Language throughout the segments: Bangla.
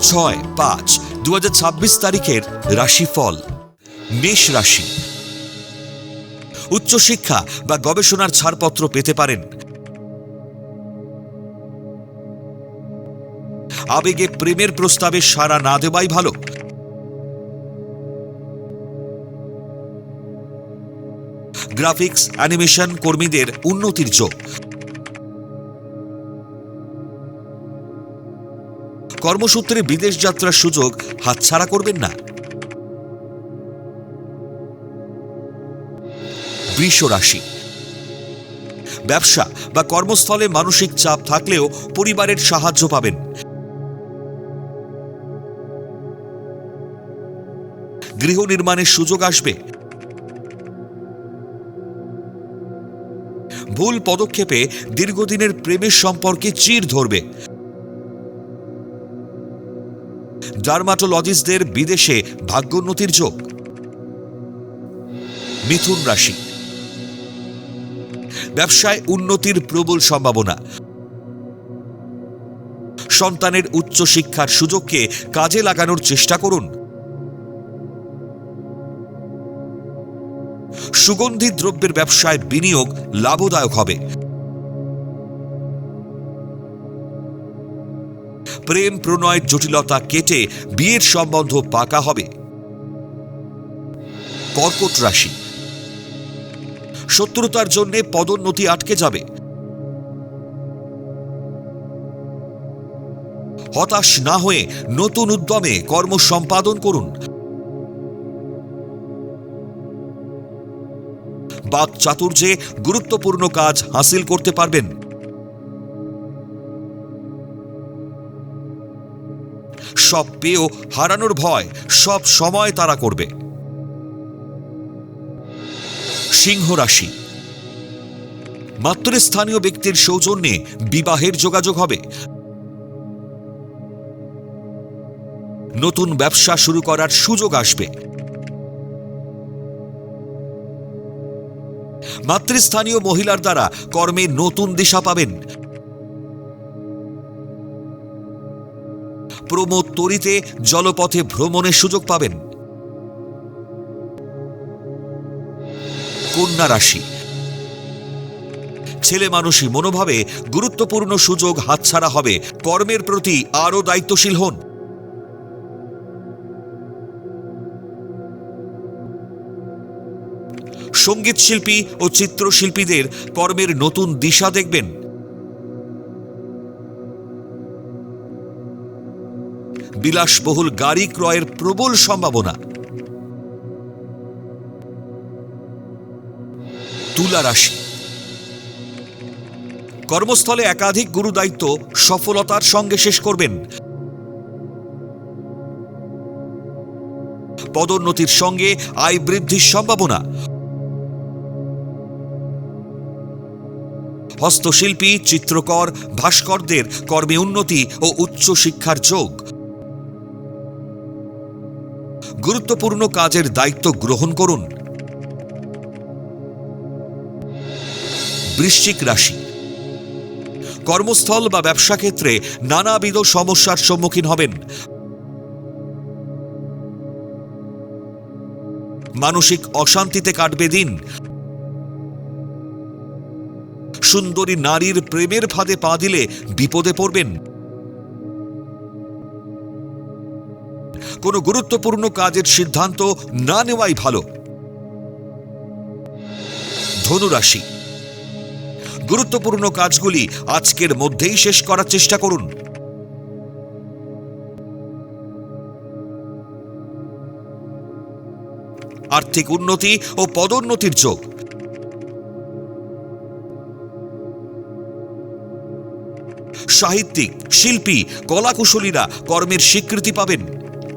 6/5/2026 তারিখের রাশিফল। মেষ রাশি, উচ্চশিক্ষা বা গবেষণার ছাড়পত্র পেতে পারেন। আবেগে প্রেমের প্রস্তাবে সাড়া না দেওয়াই ভালো। গ্রাফিক্স অ্যানিমেশন কর্মীদের উন্নতির যোগ। কর্মসূত্রে বিদেশ যাত্রার সুযোগ হাতছাড়া করবেন না। বৃষ রাশি, ব্যবসা বা কর্মস্থলে মানসিক চাপ থাকলেও পরিবারের সাহায্য পাবেন। গৃহ নির্মাণের সুযোগ আসবে। ভুল পদক্ষেপে দীর্ঘদিনের প্রেমের সম্পর্কে চির ধরবে। ডার্মাটোলজিস্টদের বিদেশে ভাগ্যোন্নতির যোগ। মিথুন রাশি, ব্যবসায় উন্নতির প্রবল সম্ভাবনা। সন্তানের উচ্চশিক্ষার সুযোগকে কাজে লাগানোর চেষ্টা করুন। সুগন্ধি দ্রব্যের ব্যবসায় বিনিয়োগ লাভদায়ক হবে। প্রেম প্রণয়ের জটিলতা কেটে বিয়ের সম্বন্ধ পাকা হবে। কর্কট রাশি, শত্রুতার জন্য পদোন্নতি আটকে যাবে। হতাশ না হয়ে নতুন উদ্যমে কর্ম সম্পাদন করুন। বাক চাতুর্যে গুরুত্বপূর্ণ কাজ হাসিল করতে পারবেন। সব পেয়েও হারানোর ভয় সব সময় তারা করবে। সিংহ রাশি, মাতৃস্থানীয় ব্যক্তির সৌজন্যে বিবাহের যোগাযোগ হবে। নতুন ব্যবসা শুরু করার সুযোগ আসবে। মাতৃস্থানীয় মহিলার দ্বারা কর্মে নতুন দিশা পাবেন। প্রমোদ তরিতে জলপথে ভ্রমণের সুযোগ পাবেন। কন্যা রাশি, ছেলে মানুষই মনোভাবে গুরুত্বপূর্ণ সুযোগ হাতছাড়া হবে। কর্মের প্রতি আরও দায়িত্বশীল হন। সঙ্গীত শিল্পী ও চিত্রশিল্পীদের কর্মের নতুন দিশা দেখবেন। বিলাসবহুল গাড়ি ক্রয়ের প্রবল সম্ভাবনা। তুলা রাশি, কর্মস্থলে একাধিক গুরুদায়িত্ব সফলতার সঙ্গে শেষ করবেন। পদোন্নতির সঙ্গে আয় বৃদ্ধির সম্ভাবনা। হস্তশিল্পী, চিত্রকর, ভাস্করদের কর্মে উন্নতি ও উচ্চশিক্ষার যোগ। গুরুত্বপূর্ণ কাজের দায়িত্ব গ্রহণ করুন। বৃশ্চিক রাশি, কর্মস্থল বা ব্যবসা ক্ষেত্রে নানাবিধ সমস্যার সম্মুখীন হবেন। মানসিক অশান্তিতে কাটবে দিন। সুন্দরী নারীর প্রেমের ফাঁদে পা দিলে বিপদে পড়বেন। কোনো গুরুত্বপূর্ণ কাজের সিদ্ধান্ত না নেওয়াই ভালো। ধনু রাশি, গুরুত্বপূর্ণ কাজগুলি আজকের মধ্যেই শেষ করার চেষ্টা করুন। আর্থিক উন্নতি ও পদোন্নতির যোগ। সাহিত্যিক, শিল্পী, কলাকুশলীরা কর্মের স্বীকৃতি পাবেন।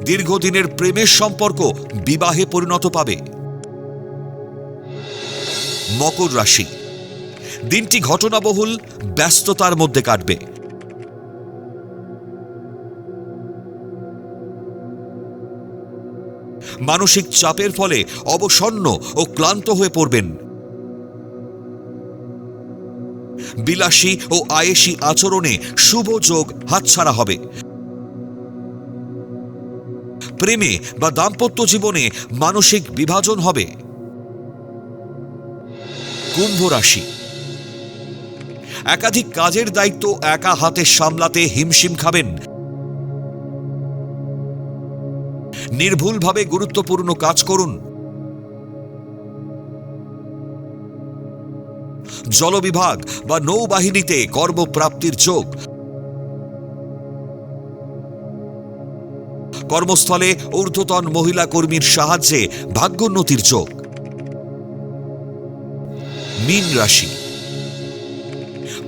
দীর্ঘদিনের প্রেমের সম্পর্ক বিবাহে পরিণত পাবে। মকর রাশি, দিনটি ঘটনাবহুল ব্যস্ততার মধ্যে কাটবে। মানসিক চাপের ফলে অবসন্ন ও ক্লান্ত হয়ে পড়বেন। বিলাসী ও আয়েশী আচরণে শুভ যোগ হাতছাড়া হবে। প্রেমে বা দাম্পত্য জীবনে মানসিক বিভাজন হবে। কুম্ভ রাশি, একাধিক কাজের দায়িত্ব একা হাতে সামলাতে হিমশিম খাবেন। নির্ভুলভাবে গুরুত্বপূর্ণ কাজ করুন। জলবিভাগ বা নৌবাহিনীতে কর্মপ্রাপ্তির যোগ। কর্মস্থলে ঊর্ধ্বতন মহিলা কর্মীর সাহায্যে ভাগ্যোন্নতির যোগ। মীন রাশি,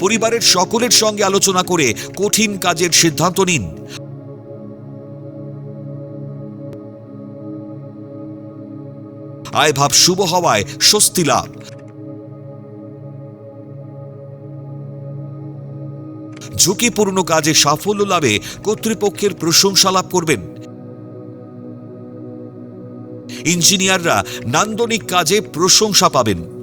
পরিবারের সকলের সঙ্গে আলোচনা করে কঠিন কাজের সিদ্ধান্ত নিন। আয়ভাব শুভ হওয়ায় স্বস্তি লাভ। ঝুঁকিপূর্ণ কাজে সাফল্য লাভে কর্তৃপক্ষের প্রশংসা লাভ করবেন। ইঞ্জিনিয়াররা নান্দনিক কাজে প্রশংসা পাবেন।